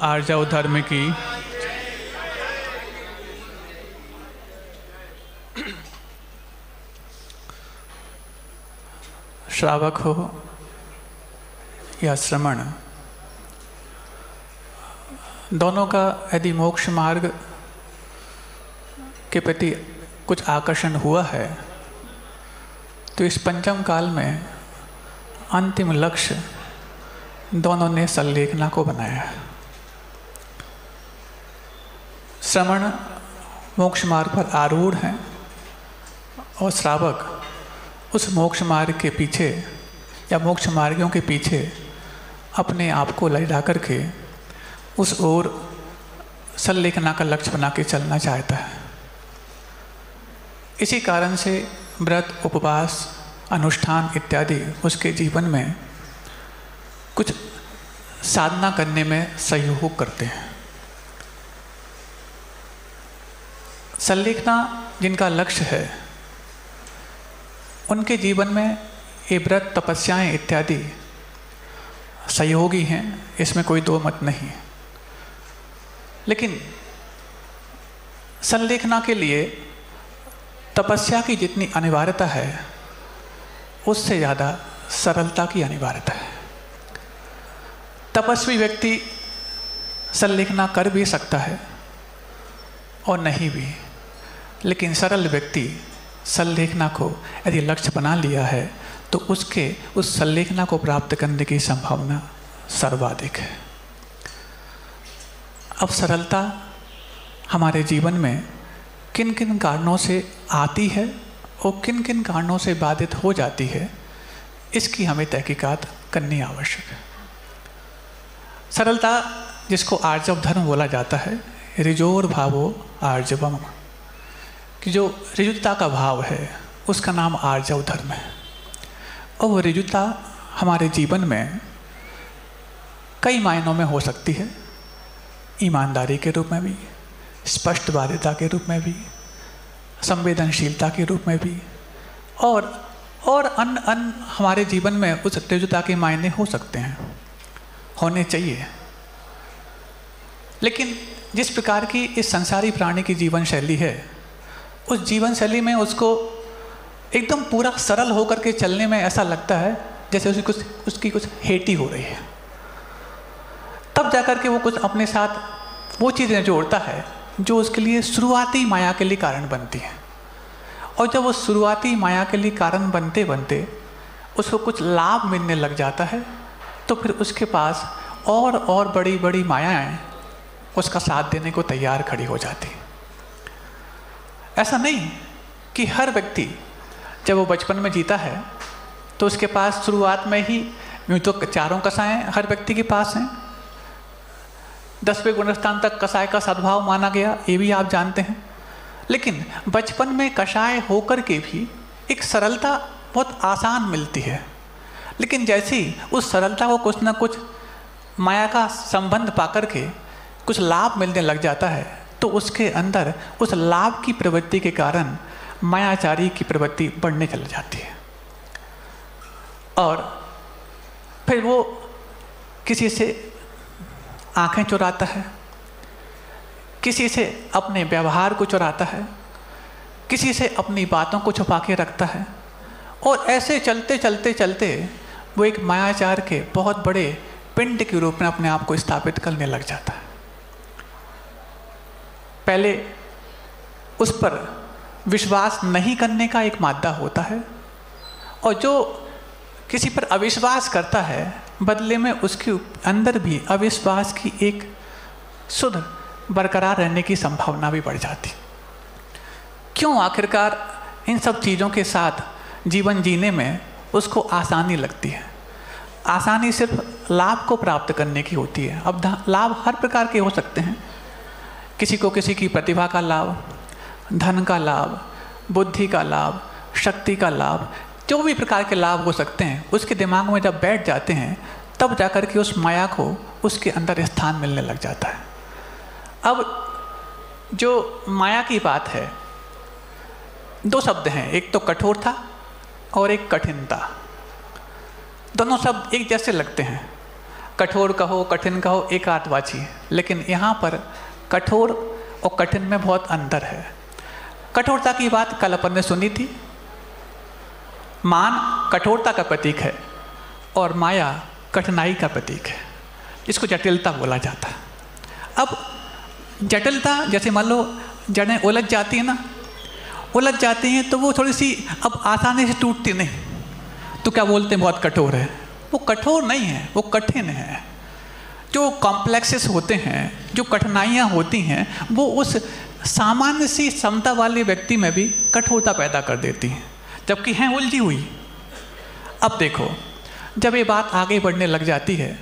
आर्जव धर्म की श्रावक हो या श्रमण, दोनों का यदि मोक्ष मार्ग के प्रति कुछ आकर्षण हुआ है तो इस पंचम काल में अंतिम लक्ष्य दोनों ने संलेखना को बनाया है। श्रमण मोक्ष मार्ग पर आरूढ़ हैं और श्रावक उस मोक्ष मार्ग के पीछे या मोक्ष मार्गियों के पीछे अपने आप को लगा करके उस ओर संलेखना का लक्ष्य बना के चलना चाहता है। इसी कारण से व्रत, उपवास, अनुष्ठान इत्यादि उसके जीवन में कुछ साधना करने में सहयोग करते हैं। संलेखना जिनका लक्ष्य है उनके जीवन में ये व्रत, तपस्याएं इत्यादि सहयोगी हैं, इसमें कोई दो मत नहीं। लेकिन संलेखना के लिए तपस्या की जितनी अनिवार्यता है उससे ज़्यादा सरलता की अनिवार्यता है। तपस्वी व्यक्ति संलेखना कर भी सकता है और नहीं भी, लेकिन सरल व्यक्ति संलेखना को यदि लक्ष्य बना लिया है तो उसके उस संलेखना को प्राप्त करने की संभावना सर्वाधिक है। अब सरलता हमारे जीवन में किन किन कारणों से आती है और किन किन कारणों से बाधित हो जाती है, इसकी हमें तहकीकात करनी आवश्यक है। सरलता जिसको आर्जव धर्म बोला जाता है, ऋजोर भावो आर्जवम, कि जो ऋजुता का भाव है उसका नाम आर्जव धर्म है। और वो ऋजुता हमारे जीवन में कई मायनों में हो सकती है, ईमानदारी के रूप में भी, स्पष्टवादिता के रूप में भी, संवेदनशीलता के रूप में भी, और अन्य हमारे जीवन में उस ऋजुता के मायने हो सकते हैं, होने चाहिए। लेकिन जिस प्रकार की इस संसारी प्राणी की जीवन शैली है, उस जीवन शैली में उसको एकदम पूरा सरल होकर के चलने में ऐसा लगता है जैसे उसकी कुछ हेटी हो रही है। तब जाकर के वो कुछ अपने साथ वो चीज़ें जोड़ता है जो उसके लिए शुरुआती माया के लिए कारण बनती हैं। और जब वो शुरुआती माया के लिए कारण बनते बनते उसको कुछ लाभ मिलने लग जाता है तो फिर उसके पास और बड़ी बड़ी मायाएं उसका साथ देने को तैयार खड़ी हो जाती। ऐसा नहीं कि हर व्यक्ति जब वो बचपन में जीता है तो उसके पास शुरुआत में ही यूँ तो चारों कसाएं हर व्यक्ति के पास हैं। 10वें गुणस्थान तक कसाय का सद्भाव माना गया, ये भी आप जानते हैं। लेकिन बचपन में कसाय होकर के भी एक सरलता बहुत आसान मिलती है। लेकिन जैसे ही उस सरलता को कुछ ना कुछ माया का संबंध पाकर के कुछ लाभ मिलने लग जाता है तो उसके अंदर उस लाभ की प्रवृत्ति के कारण मायाचारी की प्रवृत्ति बढ़ने चली जाती है। और फिर वो किसी से आंखें चुराता है, किसी से अपने व्यवहार को चुराता है, किसी से अपनी बातों को छुपा के रखता है, और ऐसे चलते चलते चलते वो एक मायाचार के बहुत बड़े पिंड के रूप में अपने आप को स्थापित करने लग जाता है। पहले उस पर विश्वास नहीं करने का एक मादा होता है, और जो किसी पर अविश्वास करता है बदले में उसके अंदर भी अविश्वास की एक शुद्ध बरकरार रहने की संभावना भी बढ़ जाती। क्यों? आखिरकार इन सब चीज़ों के साथ जीवन जीने में उसको आसानी लगती है। आसानी सिर्फ लाभ को प्राप्त करने की होती है। अब लाभ हर प्रकार के हो सकते हैं। किसी को किसी की प्रतिभा का लाभ, धन का लाभ, बुद्धि का लाभ, शक्ति का लाभ, जो भी प्रकार के लाभ हो सकते हैं, उसके दिमाग में जब बैठ जाते हैं तब जाकर के उस माया को उसके अंदर स्थान मिलने लग जाता है। अब जो माया की बात है, दो शब्द हैं, एक तो कठोरता और एक कठिनता। दोनों शब्द एक जैसे लगते हैं। कठोर कहो कठिन कहो एक आत्वाची है, लेकिन यहाँ पर कठोर और कठिन में बहुत अंतर है। कठोरता की बात कल अपन ने सुनी थी। मान कठोरता का प्रतीक है और माया कठिनाई का प्रतीक है। इसको जटिलता बोला जाता है। अब जटिलता, जैसे मान लो जड़ें उलझ जाती हैं ना, उलझ जाती हैं तो वो थोड़ी सी अब आसानी से टूटती नहीं, तो क्या बोलते हैं बहुत कठोर है। वो कठोर नहीं है, वो कठिन है। जो कॉम्प्लेक्सेस होते हैं, जो कठिनाइयाँ होती हैं, वो उस सामान्य सी क्षमता वाले व्यक्ति में भी कठोरता पैदा कर देती हैं, जबकि हैं उलझी हुई। अब देखो, जब ये बात आगे बढ़ने लग जाती है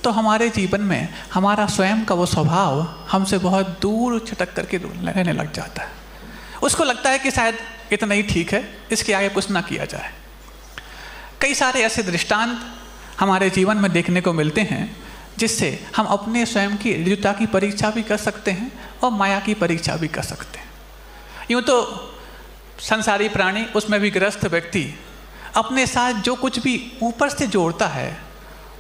तो हमारे जीवन में हमारा स्वयं का वो स्वभाव हमसे बहुत दूर छटक करके रहने लग जाता है। उसको लगता है कि शायद इतना ही ठीक है, इसके आगे कुछ ना किया जाए। कई सारे ऐसे दृष्टांत हमारे जीवन में देखने को मिलते हैं जिससे हम अपने स्वयं की ऋजुता की परीक्षा भी कर सकते हैं और माया की परीक्षा भी कर सकते हैं। यूँ तो संसारी प्राणी, उसमें भी गृहस्थ व्यक्ति अपने साथ जो कुछ भी ऊपर से जोड़ता है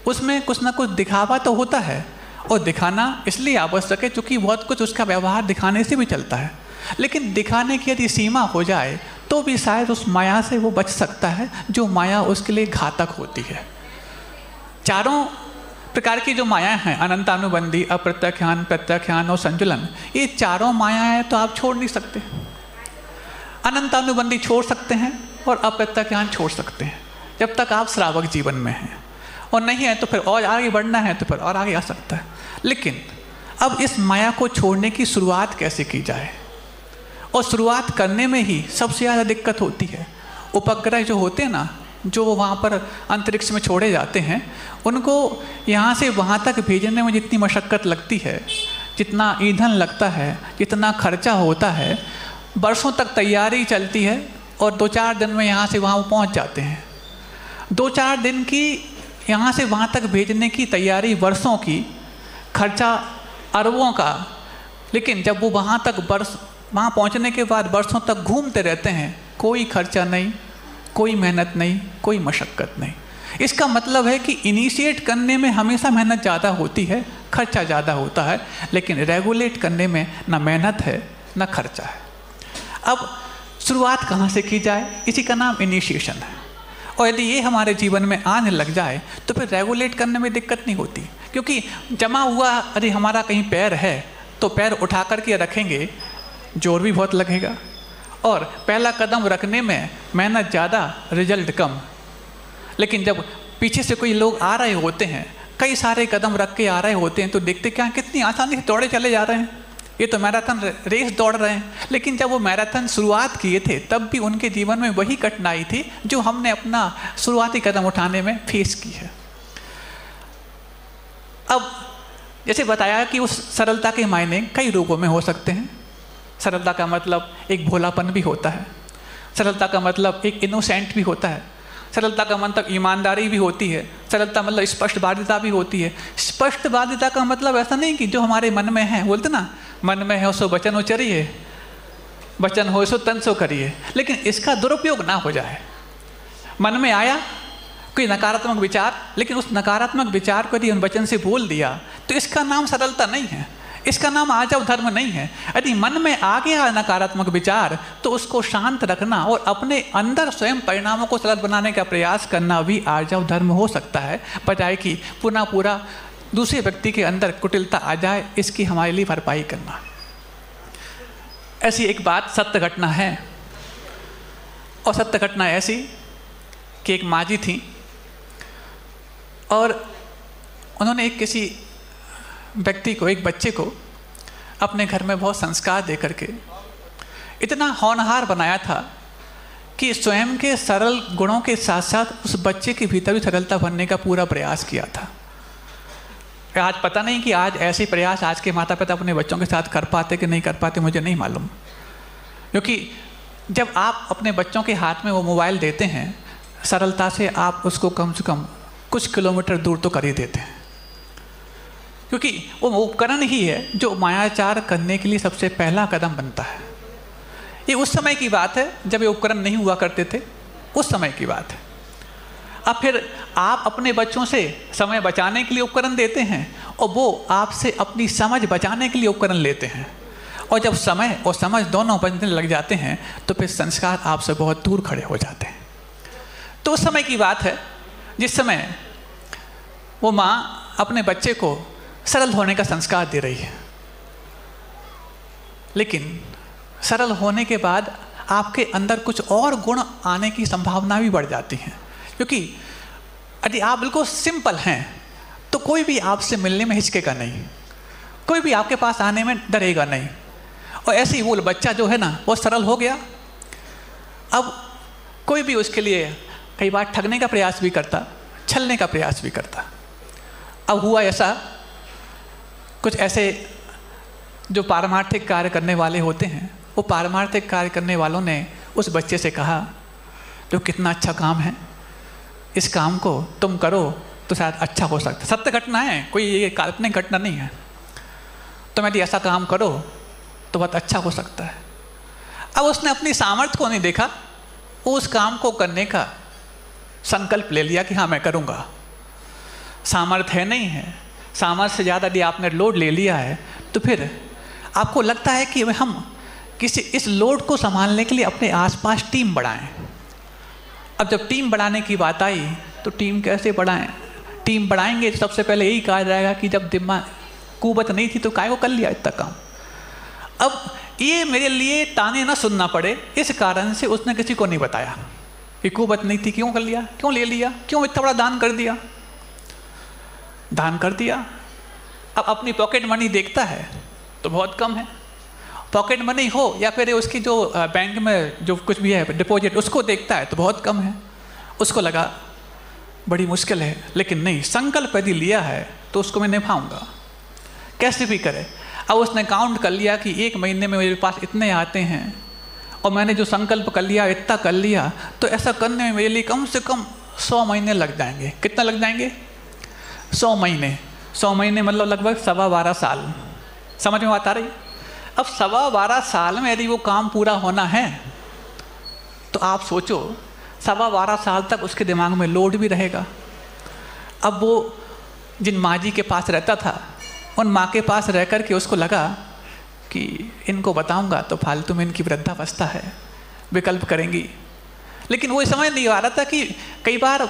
उसमें कुछ ना कुछ दिखावा तो होता है, और दिखाना इसलिए आवश्यक है क्योंकि बहुत कुछ उसका व्यवहार दिखाने से भी चलता है। लेकिन दिखाने की यदि सीमा हो जाए तो भी शायद उस माया से वो बच सकता है, जो माया उसके लिए घातक होती है। चारों प्रकार की जो मायाएं हैं, अनंतानुबंधी, अप्रत्याख्यान, प्रत्याख्यान और संजुलन, ये चारों मायाएं तो आप छोड़ नहीं सकते। अनंतानुबंधी छोड़ सकते हैं और अप्रत्याख्यान छोड़ सकते हैं जब तक आप श्रावक जीवन में हैं, और नहीं है तो फिर और आगे बढ़ना है तो फिर और आगे आ सकता है। लेकिन अब इस माया को छोड़ने की शुरुआत कैसे की जाए, और शुरुआत करने में ही सबसे ज़्यादा दिक्कत होती है। उपग्रह जो होते हैं ना, जो वहाँ पर अंतरिक्ष में छोड़े जाते हैं, उनको यहाँ से वहाँ तक भेजने में जितनी मशक्क़त लगती है, जितना ईंधन लगता है, जितना खर्चा होता है, बरसों तक तैयारी चलती है और 2-4 दिन में यहाँ से वहाँ पहुँच जाते हैं। 2-4 दिन की यहाँ से वहाँ तक भेजने की तैयारी वर्षों की, खर्चा अरबों का, लेकिन जब वो वहाँ पहुँचने के बाद वर्षों तक घूमते रहते हैं, कोई खर्चा नहीं, कोई मेहनत नहीं, कोई मशक्क़त नहीं। इसका मतलब है कि इनिशिएट करने में हमेशा मेहनत ज़्यादा होती है, खर्चा ज़्यादा होता है, लेकिन रेगुलेट करने में ना मेहनत है ना खर्चा है। अब शुरुआत कहाँ से की जाए, इसी का नाम इनिशिएशन है। और यदि ये हमारे जीवन में आने लग जाए तो फिर रेगुलेट करने में दिक्कत नहीं होती, क्योंकि जमा हुआ यदि हमारा कहीं पैर है तो पैर उठा करके रखेंगे, जोर भी बहुत लगेगा, और पहला कदम रखने में मेहनत ज़्यादा, रिजल्ट कम। लेकिन जब पीछे से कोई लोग आ रहे होते हैं, कई सारे कदम रख के आ रहे होते हैं, तो देखते क्या कितनी आसानी से दौड़े चले जा रहे हैं, ये तो मैराथन रेस दौड़ रहे हैं। लेकिन जब वो मैराथन शुरुआत किए थे तब भी उनके जीवन में वही कठिनाई थी जो हमने अपना शुरुआती कदम उठाने में फेस की है। अब जैसे बताया कि उस सरलता के मायने कई रूपों में हो सकते हैं। सरलता का मतलब एक भोलापन भी होता है, सरलता का मतलब एक इनोसेंट भी होता है, सरलता का मतलब ईमानदारी भी होती है, सरलता मतलब स्पष्टवादिता भी होती है। स्पष्टवादिता का मतलब ऐसा नहीं कि जो हमारे मन में है, बोलते ना, मन में है सो वचन उचरिए, वचन हो सो तन सो करिए, लेकिन इसका दुरुपयोग ना हो जाए। मन में आया कोई नकारात्मक विचार, लेकिन उस नकारात्मक विचार को यदि उन वचन से बोल दिया तो इसका नाम सरलता नहीं है, इसका नाम आर्जव धर्म नहीं है। यदि मन में आ गया नकारात्मक विचार तो उसको शांत रखना और अपने अंदर स्वयं परिणामों को सरल बनाने का प्रयास करना भी आर्जव धर्म हो सकता है, बजाय कि पुनः पूरा दूसरे व्यक्ति के अंदर कुटिलता आ जाए, इसकी हमारे लिए भरपाई करना। ऐसी एक बात सत्य घटना है, और सत्य घटना ऐसी कि एक माँ जी थी और उन्होंने एक किसी व्यक्ति को, एक बच्चे को अपने घर में बहुत संस्कार दे करके इतना होनहार बनाया था कि स्वयं के सरल गुणों के साथ साथ उस बच्चे के भीतर भी सरलता भरने का पूरा प्रयास किया था। आज पता नहीं कि आज ऐसे प्रयास आज के माता पिता अपने बच्चों के साथ कर पाते कि नहीं कर पाते, मुझे नहीं मालूम, क्योंकि जब आप अपने बच्चों के हाथ में वो मोबाइल देते हैं, सरलता से आप उसको कम से कम कुछ किलोमीटर दूर तो कर ही देते हैं, क्योंकि वो उपकरण ही है जो मायाचार करने के लिए सबसे पहला कदम बनता है। ये उस समय की बात है जब ये उपकरण नहीं हुआ करते थे, उस समय की बात है। अब फिर आप अपने बच्चों से समय बचाने के लिए उपकरण देते हैं और वो आपसे अपनी समझ बचाने के लिए उपकरण लेते हैं, और जब समय और समझ दोनों बचने लग जाते हैं तो फिर संस्कार आपसे बहुत दूर खड़े हो जाते हैं। तो उस समय की बात है जिस समय वो माँ अपने बच्चे को सरल होने का संस्कार दे रही है, लेकिन सरल होने के बाद आपके अंदर कुछ और गुण आने की संभावना भी बढ़ जाती है, क्योंकि यदि आप बिल्कुल सिंपल हैं तो कोई भी आपसे मिलने में हिचकेगा नहीं, कोई भी आपके पास आने में डरेगा नहीं। और ऐसे ही वो बच्चा जो है ना वो सरल हो गया, अब कोई भी उसके लिए कई बार ठगने का प्रयास भी करता, छलने का प्रयास भी करता। अब हुआ ऐसा, कुछ ऐसे जो पारमार्थिक कार्य करने वाले होते हैं, वो पारमार्थिक कार्य करने वालों ने उस बच्चे से कहा जो कितना अच्छा काम है, इस काम को तुम करो तो शायद अच्छा हो सकता है। सत्य घटना है, कोई ये काल्पनिक घटना नहीं है। तुम यदि ऐसा काम करो तो बहुत अच्छा हो सकता है। अब उसने अपनी सामर्थ्य को नहीं देखा, वो उस काम को करने का संकल्प ले लिया कि हाँ मैं करूँगा। सामर्थ्य है नहीं है, सामर्थ्य से ज़्यादा यदि आपने लोड ले लिया है तो फिर आपको लगता है कि हम किसी इस लोड को संभालने के लिए अपने आसपास टीम बढ़ाएं। अब जब टीम बढ़ाने की बात आई तो टीम कैसे बढ़ाएं? टीम बढ़ाएंगे तो सबसे पहले यही कहा जाएगा कि जब दिमाग कुवत नहीं थी तो काय को कर लिया इतना काम। अब ये मेरे लिए ताने ना सुनना पड़े, इस कारण से उसने किसी को नहीं बताया कि कुवत नहीं थी, क्यों कर लिया, क्यों ले लिया, क्यों इतना बड़ा दान कर दिया। दान कर दिया, अब अपनी पॉकेट मनी देखता है तो बहुत कम है। पॉकेट मनी हो या फिर उसकी जो बैंक में जो कुछ भी है डिपॉजिट, उसको देखता है तो बहुत कम है। उसको लगा बड़ी मुश्किल है, लेकिन नहीं, संकल्प यदि लिया है तो उसको मैं निभाऊंगा, कैसे भी करे। अब उसने काउंट कर लिया कि एक महीने में मेरे पास इतने आते हैं और मैंने जो संकल्प कर लिया इतना कर लिया, तो ऐसा करने में मेरे लिए कम से कम 100 महीने लग जाएंगे। कितना लग जाएंगे? 100 महीने। 100 महीने मतलब लगभग 12.25 साल। समझ में बात आ रही? अब 12.25 साल में यदि वो काम पूरा होना है तो आप सोचो 12.25 साल तक उसके दिमाग में लोड भी रहेगा। अब वो जिन माँ जी के पास रहता था, उन माँ के पास रह कर के उसको लगा कि इनको बताऊंगा तो फालतू में इनकी वृद्धावस्था है, विकल्प करेंगी। लेकिन वो समझ नहीं आ रहा था कि कई बार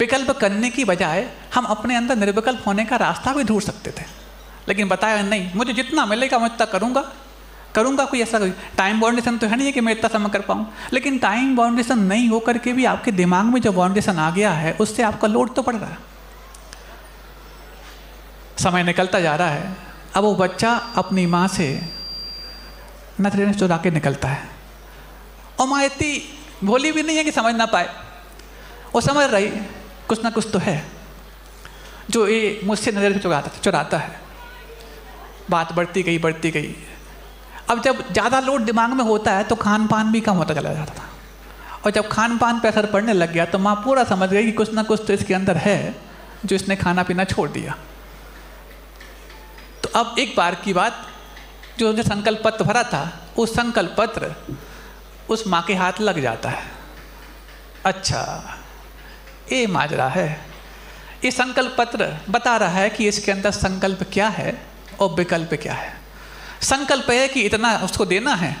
विकल्प करने की बजाय हम अपने अंदर निर्विकल्प होने का रास्ता भी ढूंढ सकते थे, लेकिन बताया नहीं, मुझे जितना मिलेगा मैं इतना करूँगा। कोई ऐसा टाइम बाउंडेशन तो है नहीं कि मैं इतना समय कर पाऊँ, लेकिन टाइम बाउंडेशन नहीं हो करके भी आपके दिमाग में जो बाउंडेशन आ गया है उससे आपका लोड तो पड़ रहा है। समय निकलता जा रहा है। अब वो बच्चा अपनी माँ से नजरें चुरा के निकलता है, और माँ इतनी भोली भी नहीं है कि समझ ना पाए। वो समझ रही कुछ ना कुछ तो है जो ये मुझसे नजर चुराता है। बात बढ़ती गई। अब जब ज़्यादा लोड दिमाग में होता है तो खान पान भी कम होता चला जाता था, और जब खान पान पे असर पड़ने लग गया तो माँ पूरा समझ गई कि कुछ ना कुछ तो इसके अंदर है जो इसने खाना पीना छोड़ दिया। तो अब एक बार की बात, जो संकल्प पत्र भरा था, उस संकल्प पत्र उस माँ के हाथ लग जाता है। अच्छा, ये माजरा है। ये संकल्प पत्र बता रहा है कि इसके अंदर संकल्प क्या है और विकल्प क्या है। संकल्प है कि इतना उसको देना है,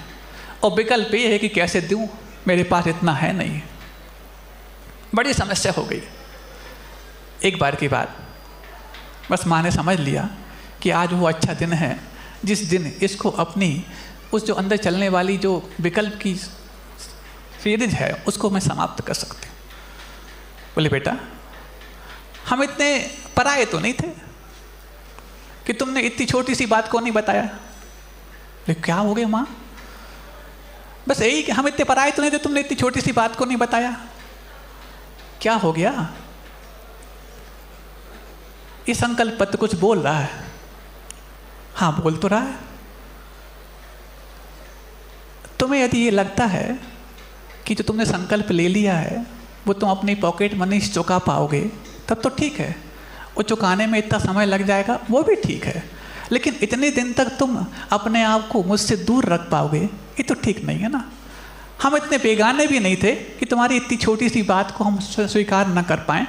और विकल्प ये है कि कैसे दूं, मेरे पास इतना है नहीं। बड़ी समस्या हो गई। एक बार की बात, बस माँ ने समझ लिया कि आज वो अच्छा दिन है जिस दिन इसको अपनी उस जो अंदर चलने वाली जो विकल्प की सीरीज है उसको मैं समाप्त कर सकती हूँ। बोले बेटा, हम इतने पराये तो नहीं थे कि तुमने इतनी छोटी सी बात को नहीं बताया। लेकिन क्या हो गया माँ? बस यही कि हम इतने पराये तो नहीं थे, तुमने इतनी छोटी सी बात को नहीं बताया। क्या हो गया? ये संकल्प पत्र कुछ बोल रहा है। हाँ, बोल तो रहा है। तुम्हें यदि ये लगता है कि जो तुमने संकल्प ले लिया है वो तुम अपनी पॉकेट मनी से चुका पाओगे, तब तो ठीक है। वो चुकाने में इतना समय लग जाएगा, वो भी ठीक है। लेकिन इतने दिन तक तुम अपने आप को मुझसे दूर रख पाओगे, ये तो ठीक नहीं है ना। हम इतने बेगाने भी नहीं थे कि तुम्हारी इतनी छोटी सी बात को हम स्वीकार न कर पाएं।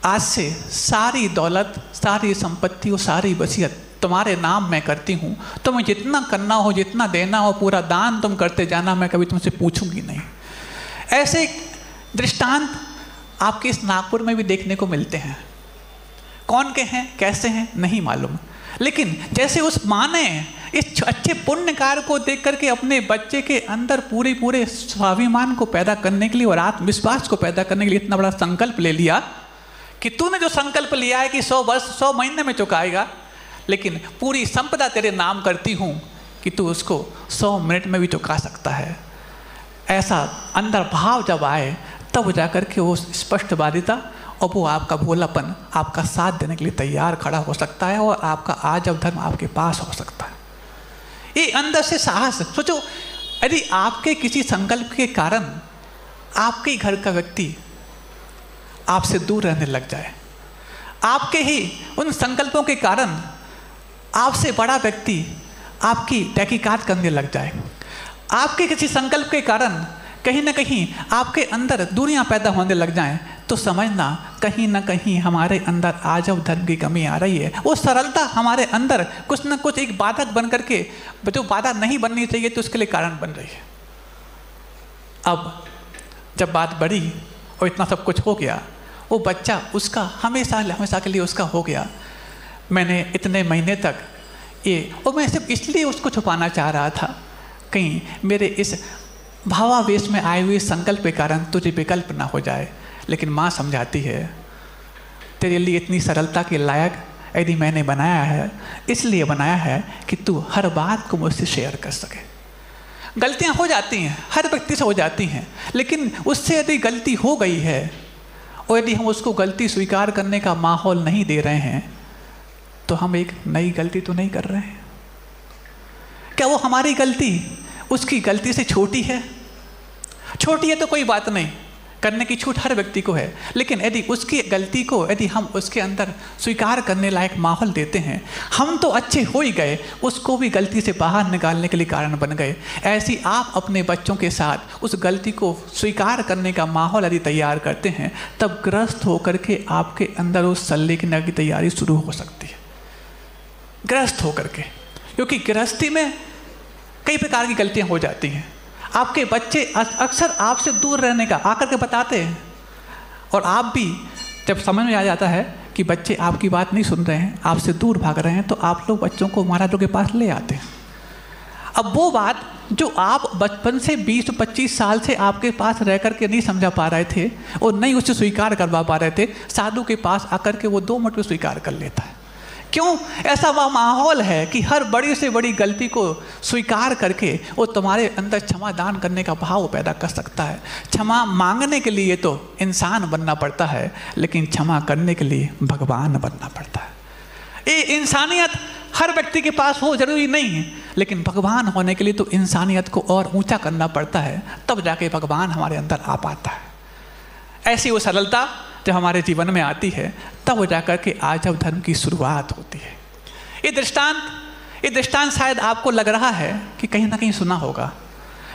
आज से सारी दौलत, सारी संपत्ति और सारी वसीयत तुम्हारे नाम मैं करती हूँ। तुम्हें जितना करना हो, जितना देना हो, पूरा दान तुम करते जाना, मैं कभी तुमसे पूछूंगी नहीं। ऐसे दृष्टांत आपके इस नागपुर में भी देखने को मिलते हैं। कौन के हैं, कैसे हैं, नहीं मालूम, लेकिन जैसे उस माँ ने इस अच्छे पुण्य कार्य को देख करके अपने बच्चे के अंदर पूरे स्वाभिमान को पैदा करने के लिए और आत्मविश्वास को पैदा करने के लिए इतना बड़ा संकल्प ले लिया कि तूने जो संकल्प लिया है कि 100 वर्ष 100 महीने में चुकाएगा, लेकिन पूरी संपदा तेरे नाम करती हूँ कि तू उसको 100 मिनट में भी चुका सकता है। ऐसा अंदर भाव जब आए तब जाकर के वो स्पष्टवादिता और वो आपका भोलापन आपका साथ देने के लिए तैयार खड़ा हो सकता है और आपका आजब धर्म आपके पास हो सकता है। ये अंदर से साहस। सोचो, यदि आपके किसी संकल्प के कारण आपके घर का व्यक्ति आपसे दूर रहने लग जाए, आपके ही उन संकल्पों के कारण आपसे बड़ा व्यक्ति आपकी तहकीकात करने लग जाए, आपके किसी संकल्प के कारण कहीं ना कहीं आपके अंदर दूरियां पैदा होने लग जाएं, तो समझना कहीं ना कहीं हमारे अंदर आजब धर्म की कमी आ रही है। वो सरलता हमारे अंदर कुछ ना कुछ एक बाधक बन करके, जो बाधा नहीं बननी चाहिए तो उसके लिए कारण बन रही है। अब जब बात बढ़ी और इतना सब कुछ हो गया, वो बच्चा उसका हमेशा के लिए उसका हो गया। मैंने इतने महीने तक और मैं सिर्फ इसलिए उसको छुपाना चाह रहा था, कहीं मेरे इस भावावेश में आए हुए संकल्प के कारण तुझे विकल्प ना हो जाए। लेकिन माँ समझाती है, तेरे लिए इतनी सरलता के लायक यदि मैंने बनाया है, इसलिए बनाया है कि तू हर बात को मुझसे शेयर कर सके। गलतियाँ हो जाती हैं, हर व्यक्ति से हो जाती हैं, लेकिन उससे यदि गलती हो गई है और यदि हम उसको गलती स्वीकार करने का माहौल नहीं दे रहे हैं, तो हम एक नई गलती तो नहीं कर रहे हैं। क्या वो हमारी गलती उसकी गलती से छोटी है? छोटी है तो कोई बात नहीं, करने की छूट हर व्यक्ति को है, लेकिन यदि उसकी गलती को यदि हम उसके अंदर स्वीकार करने लायक माहौल देते हैं, हम तो अच्छे हो ही गए, उसको भी गलती से बाहर निकालने के लिए कारण बन गए। ऐसी आप अपने बच्चों के साथ उस गलती को स्वीकार करने का माहौल यदि तैयार करते हैं, तब ग्रस्त होकर के आपके अंदर उस संलेखन की तैयारी शुरू हो सकती है। ग्रस्त होकर के, क्योंकि गृहस्थी में कई प्रकार की गलतियां हो जाती हैं। आपके बच्चे अक्सर आपसे दूर रहने का आकर के बताते हैं, और आप भी जब समझ में आ जाता है कि बच्चे आपकी बात नहीं सुन रहे हैं, आपसे दूर भाग रहे हैं, तो आप लोग बच्चों को महाराजों के पास ले आते हैं। अब वो बात जो आप बचपन से 20-25 साल से आपके पास रह कर के नहीं समझा पा रहे थे और नहीं उसे स्वीकार करवा पा रहे थे, साधु के पास आकर के वो 2 मिनट में स्वीकार कर लेता है। क्यों? ऐसा वह माहौल है कि हर बड़ी से बड़ी गलती को स्वीकार करके वो तुम्हारे अंदर क्षमा दान करने का भाव पैदा कर सकता है। क्षमा मांगने के लिए तो इंसान बनना पड़ता है, लेकिन क्षमा करने के लिए भगवान बनना पड़ता है। ये इंसानियत हर व्यक्ति के पास हो जरूरी नहीं है, लेकिन भगवान होने के लिए तो इंसानियत को और ऊंचा करना पड़ता है, तब जाके भगवान हमारे अंदर आ पाता है। ऐसी वो सरलता जब हमारे जीवन में आती है, तब जाकर के आजब धर्म की शुरुआत होती है। ये दृष्टांत शायद आपको लग रहा है कि कहीं ना कहीं सुना होगा,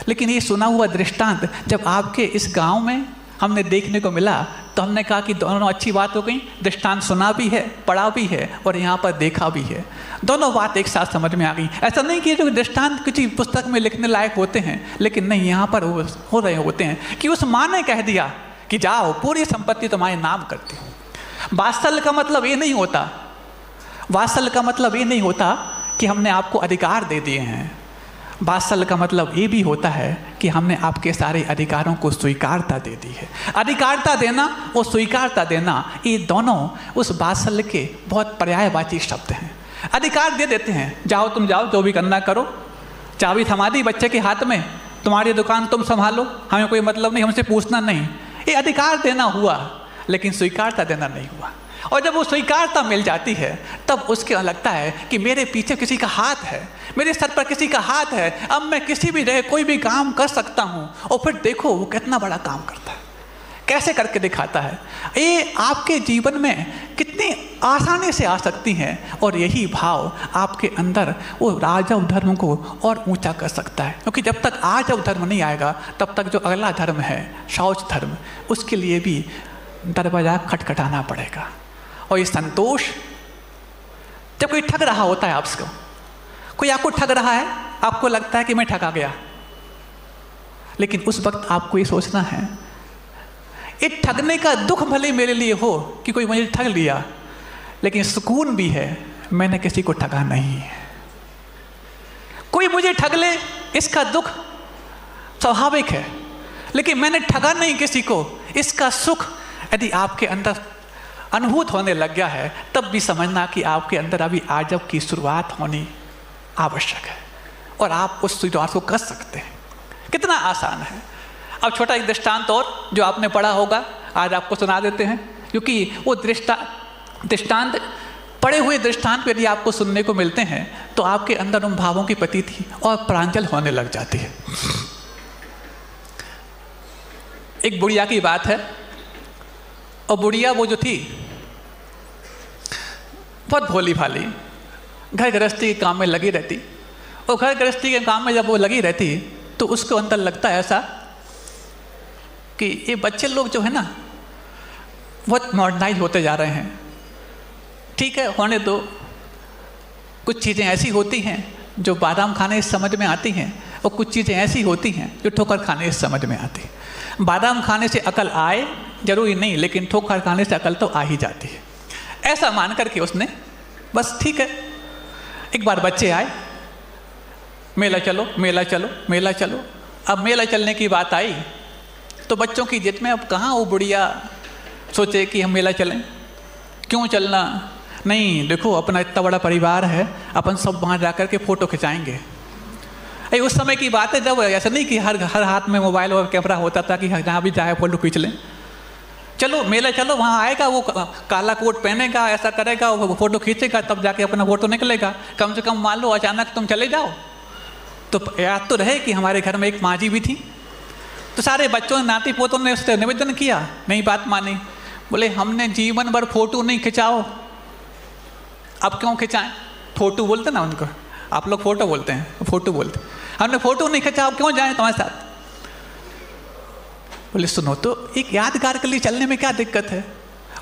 लेकिन ये सुना हुआ दृष्टांत जब आपके इस गांव में हमने देखने को मिला, तो हमने कहा कि दोनों अच्छी बात हो गई। दृष्टांत सुना भी है, पढ़ा भी है, और यहाँ पर देखा भी है। दोनों बात एक साथ समझ में आ गई। ऐसा नहीं कि जो दृष्टांत किसी पुस्तक में लिखने लायक होते हैं, लेकिन नहीं, यहाँ पर हो रहे होते हैं कि उस माँ ने कह दिया कि जाओ, पूरी संपत्ति तुम्हारे नाम करती हूँ। वात्सल्य का मतलब ये नहीं होता, वात्सल्य का मतलब ये नहीं होता कि हमने आपको अधिकार दे दिए हैं। वात्सल्य का मतलब ये भी होता है कि हमने आपके सारे अधिकारों को स्वीकारता दे दी है। अधिकारता देना और स्वीकारता देना, ये दोनों उस वात्सल्य के बहुत पर्यायवाची शब्द हैं। अधिकार दे देते हैं, जाओ तुम जाओ, जो भी करना करो, चाबी थमा दी बच्चे के हाथ में, तुम्हारी दुकान तुम संभालो, हमें कोई मतलब नहीं, हमसे पूछना नहीं। ये अधिकार देना हुआ, लेकिन स्वीकारता देना नहीं हुआ। और जब वो स्वीकारता मिल जाती है, तब उसके लगता है कि मेरे पीछे किसी का हाथ है, मेरे सर पर किसी का हाथ है, अब मैं किसी भी जगह कोई भी काम कर सकता हूँ। और फिर देखो वो कितना बड़ा काम करता है, कैसे करके दिखाता है। ये आपके जीवन में कितनी आसानी से आ सकती हैं, और यही भाव आपके अंदर वो राजव धर्म को और ऊंचा कर सकता है। क्योंकि जब तक आजव धर्म नहीं आएगा तब तक जो अगला धर्म है शौच धर्म, उसके लिए भी दरवाजा खटखटाना पड़ेगा। और ये संतोष, जब कोई ठग रहा होता है आपको, कोई आपको ठग रहा है, आपको लगता है कि मैं ठगा गया, लेकिन उस वक्त आपको ये सोचना है, ये ठगने का दुख भले मेरे लिए हो कि कोई मुझे ठग लिया, लेकिन सुकून भी है मैंने किसी को ठगा नहीं है। कोई मुझे ठग ले इसका दुख स्वाभाविक है, लेकिन मैंने ठगा नहीं किसी को, इसका सुख यदि आपके अंदर अनुभूत होने लग गया है, तब भी समझना कि आपके अंदर अभी आजब की शुरुआत होनी आवश्यक है, और आप उस शुरुआत को कर सकते हैं। कितना आसान है। अब छोटा एक दृष्टांत और जो आपने पढ़ा होगा आज आपको सुना देते हैं, क्योंकि वो दृष्टांत पढ़े हुए दृष्टांत यदि आपको सुनने को मिलते हैं तो आपके अंदर उन भावों की प्रतीति और प्रांजल होने लग जाती है। एक बुढ़िया की बात है, और बुढ़िया वो जो थी बहुत भोली भाली, घर गृहस्थी के काम में लगी रहती, और घर गृहस्थी के काम में जब वो लगी रहती तो उसको अंदर लगता है ऐसा कि ये बच्चे लोग जो है ना बहुत मॉडर्नाइज होते जा रहे हैं। ठीक है, होने दो, कुछ चीज़ें ऐसी होती हैं जो बादाम खाने से समझ में आती हैं, और कुछ चीज़ें ऐसी होती हैं जो ठोकर खाने से समझ में आती हैं। बादाम खाने से अकल आए जरूरी नहीं, लेकिन ठोकर खाने से अकल तो आ ही जाती है। ऐसा मान करके उसने बस ठीक है, एक बार बच्चे आए, मेला चलो मेला चलो मेला चलो। अब मेला चलने की बात आई तो बच्चों की जिद में अब कहाँ वो बुढ़िया सोचे कि हम मेला चलें, क्यों चलना, नहीं देखो अपना इतना बड़ा परिवार है, अपन सब वहाँ जा कर के फ़ोटो खिंचाएंगे। अरे उस समय की बात है जब ऐसा नहीं कि हर हाथ में मोबाइल और कैमरा होता था कि जहाँ भी जाए फ़ोटो खींच लें। चलो मेला चलो, वहाँ आएगा वो काला कोट पहनेगा, ऐसा करेगा, वो फ़ोटो खींचेगा, तब जाके अपना फ़ोटो निकलेगा। कम से कम मान लो अचानक तुम चले जाओ तो याद तो रहे कि हमारे घर में एक माँ जी भी थी। तो सारे बच्चों ने, नाती पोतों ने उससे निवेदन किया, नहीं बात मानी, बोले हमने जीवन भर फ़ोटो नहीं खिंचाओ, अब क्यों खिंचाएं। फ़ोटो बोलते ना उनको, आप लोग फ़ोटो बोलते हैं, फ़ोटो बोलते, हमने फ़ोटो नहीं खिंचाओ, क्यों जाएं तुम्हारे साथ। बोले सुनो तो एक यादगार के लिए चलने में क्या दिक्कत है।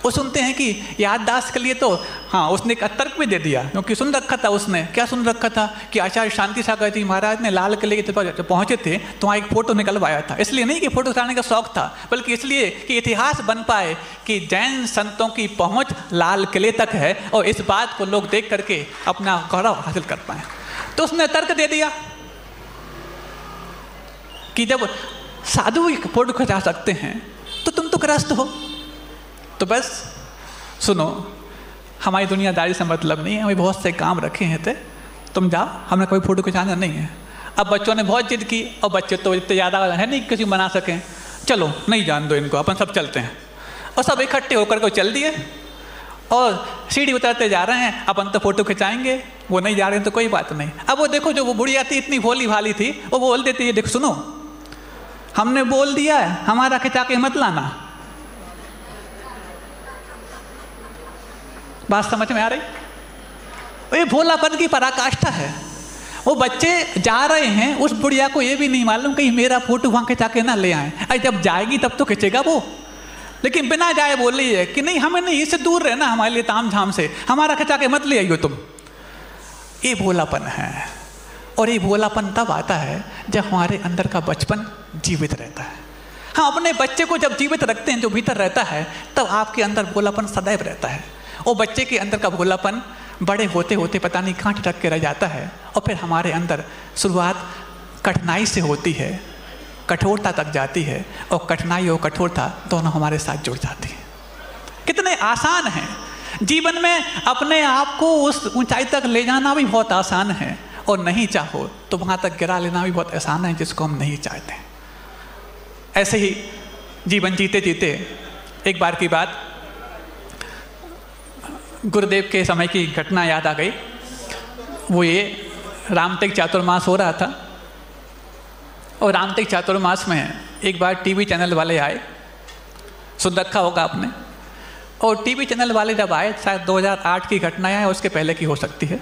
वो सुनते हैं कि याददाश्त के लिए तो हाँ, उसने एक तर्क भी दे दिया, क्योंकि सुन रखा था उसने, क्या सुन रखा था कि आचार्य शांति सागर जी महाराज ने लाल किले के जब पहुँचे थे तो वहाँ एक फ़ोटो निकलवाया था। इसलिए नहीं कि फ़ोटो खिंचाने का शौक़ था, बल्कि इसलिए कि इतिहास बन पाए कि जैन संतों की पहुँच लाल किले तक है, और इस बात को लोग देख करके अपना गौरव हासिल कर पाएँ। तो उसने तर्क दे दिया कि जब साधु फ़ोटो खिंचा सकते हैं तो तुम तो ग्रस्त हो। तो बस सुनो, हमारी दुनियादारी से मतलब नहीं है, हमें बहुत से काम रखे हैं, थे तुम जाओ, हमने कोई फ़ोटो खिंचाना नहीं है। अब बच्चों ने बहुत जिद की, और बच्चे तो इतने ज़्यादा है नहीं किसी बना सकें, चलो नहीं जान दो इनको, अपन सब चलते हैं। और सब इकट्ठे होकर के चल दिए, और सीढ़ी उतरते जा रहे हैं, अपन तो फ़ोटो खिंचाएंगे, वो नहीं जा रहे हैं तो कोई बात नहीं। अब वो देखो जो वो बुढ़िया थी इतनी भोली भाली थी, वो बोल देती है देखो सुनो, हमने बोल दिया है, हमारा खिंचा के मत लाना। बात समझ में आ रही। ये भोलापन की पराकाष्ठा है। वो बच्चे जा रहे हैं, उस बुढ़िया को ये भी नहीं मालूम कहीं मेरा फ़ोटो वहाँ खिंचा के ना ले आए। अरे जब जाएगी तब तो खिंचेगा वो, लेकिन बिना जाए बोल रही है कि नहीं हमें नहीं, इससे दूर रहना, हमारे लिए ताम झाम से, हमारा खिंचा के मत ले आइयो तुम। ये भोलापन है, और ये भोलापन तब आता है जब हमारे अंदर का बचपन जीवित रहता है। हम अपने बच्चे को जब जीवित रखते हैं, जो भीतर रहता है, तब आपके अंदर भोलापन सदैव रहता है। वो बच्चे के अंदर का भोलापन बड़े होते होते पता नहीं कहाँ ठटक के रह जाता है, और फिर हमारे अंदर शुरुआत कठिनाई से होती है, कठोरता तक जाती है, और कठिनाई और कठोरता दोनों हमारे साथ जुड़ जाती है। कितने आसान हैं जीवन में, अपने आप को उस ऊंचाई तक ले जाना भी बहुत आसान है, और नहीं चाहो तो वहाँ तक गिरा लेना भी बहुत आसान है, जिसको हम नहीं चाहते। ऐसे ही जीवन जीते जीते एक बार की बात, गुरुदेव के समय की घटना याद आ गई। वो ये रामतिक चातुर्मास हो रहा था, और रामतिक चातुर्मास में एक बार टीवी चैनल वाले आए, सुन रखा होगा आपने। और टीवी चैनल वाले जब आए, शायद 2008 की घटनाएं हैं, उसके पहले की हो सकती है,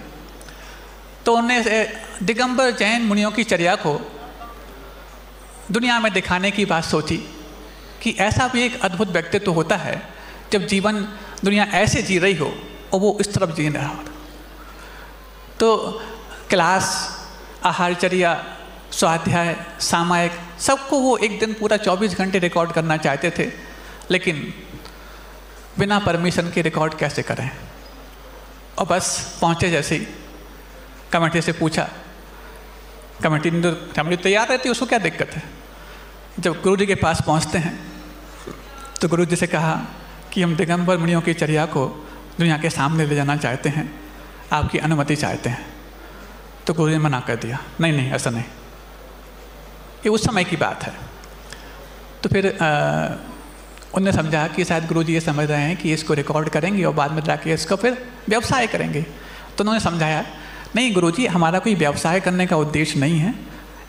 तो उन्होंने दिगंबर जैन मुनियों की चर्या को दुनिया में दिखाने की बात सोची कि ऐसा भी एक अद्भुत व्यक्तित्व तो होता है जब जीवन दुनिया ऐसे जी रही हो और वो इस तरफ जी रहा हो। तो क्लास, आहारचर्या, स्वाध्याय, सामायिक, सबको वो एक दिन पूरा 24 घंटे रिकॉर्ड करना चाहते थे, लेकिन बिना परमिशन के रिकॉर्ड कैसे करें। और बस पहुँचे जैसे ही कमेटी से पूछा, कमेटी तैयार रहती है, उसको क्या दिक्कत है। जब गुरु जी के पास पहुँचते हैं तो गुरु जी से कहा कि हम दिगंबर मुनियों की चर्या को दुनिया के सामने ले जाना चाहते हैं, आपकी अनुमति चाहते हैं। तो गुरु जी ने मना कर दिया, नहीं नहीं ऐसा नहीं, ये उस समय की बात है। तो फिर उन्होंने समझा कि शायद गुरु जी ये समझ रहे हैं कि इसको रिकॉर्ड करेंगे और बाद में जाके इसको फिर व्यवसाय करेंगे। तो उन्होंने समझाया, नहीं गुरुजी, हमारा कोई व्यवसाय करने का उद्देश्य नहीं है,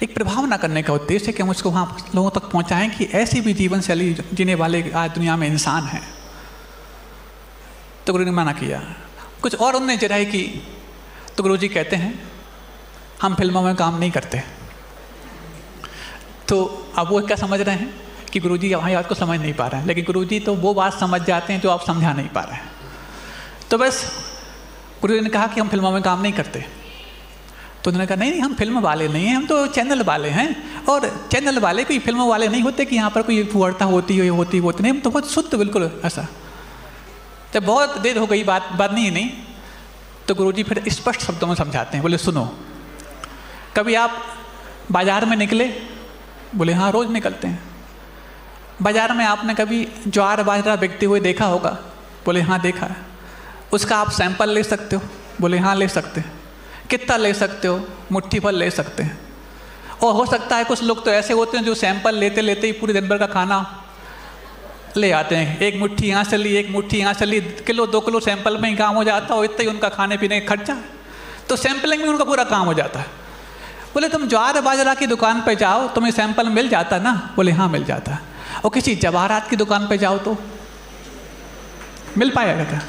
एक प्रभावना करने का उद्देश्य है कि हम उसको वहाँ लोगों तक पहुँचाएँ कि ऐसी भी जीवन शैली जीने वाले आज दुनिया में इंसान हैं। तो गुरु ने मना किया। कुछ और उन्होंने जराई की तो गुरु जी कहते हैं, हम फिल्मों में काम नहीं करते। तो अब वो क्या समझ रहे हैं कि गुरु जी हमारी बात को समझ नहीं पा रहे हैं, लेकिन गुरु जी तो वो बात समझ जाते हैं जो आप समझा नहीं पा रहे हैं। तो बस गुरु जी ने कहा कि हम फिल्मों में काम नहीं करते। तो उन्होंने कहा, नहीं हम फिल्म वाले नहीं हैं, हम तो चैनल वाले हैं, और चैनल वाले कोई फिल्म वाले नहीं होते कि यहाँ पर कोई फुहरता होती नहीं, हम तो बहुत शुद्ध बिल्कुल ऐसा। जब बहुत देर हो गई बात नहीं, तो गुरुजी फिर स्पष्ट शब्दों में समझाते हैं, बोले सुनो, कभी आप बाजार में निकले? बोले हाँ रोज़ निकलते हैं। बाजार में आपने कभी ज्वार बाजरा बिकते हुए देखा होगा? बोले हाँ देखा है। उसका आप सैंपल ले सकते हो? बोले हाँ ले सकते हैं। कितना ले सकते हो? मुट्ठी भर ले सकते हैं। और हो सकता है कुछ लोग तो ऐसे होते हैं जो सैंपल लेते लेते ही पूरे दिन भर का खाना ले आते हैं। एक मुट्ठी यहाँ से ली, एक मुट्ठी यहाँ से ली, किलो 2 किलो सैंपल में ही काम हो जाता है, और इतना ही उनका खाने पीने का खर्चा है, तो सैंपलिंग में उनका पूरा काम हो जाता है। बोले तुम ज्वार बाजरा की दुकान पे जाओ, तुम्हें सैंपल मिल जाता है ना? बोले हाँ मिल जाता है। और किसी जवाहरात की दुकान पे जाओ तो मिल पाएगा क्या?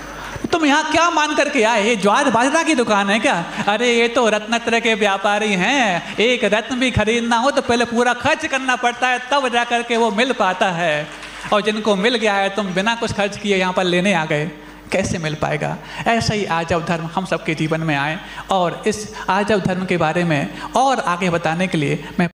तुम यहाँ क्या मान करके आए, ये ज्वार बाजरा की दुकान है क्या? अरे ये तो रत्नत्रय के व्यापारी हैं, एक रत्न भी खरीदना हो तो पहले पूरा खर्च करना पड़ता है, तब जा करके वो मिल पाता है। और जिनको मिल गया है, तुम बिना कुछ खर्च किए यहाँ पर लेने आ गए, कैसे मिल पाएगा? ऐसा ही आर्जव धर्म हम सबके जीवन में आए, और इस आर्जव धर्म के बारे में और आगे बताने के लिए मैं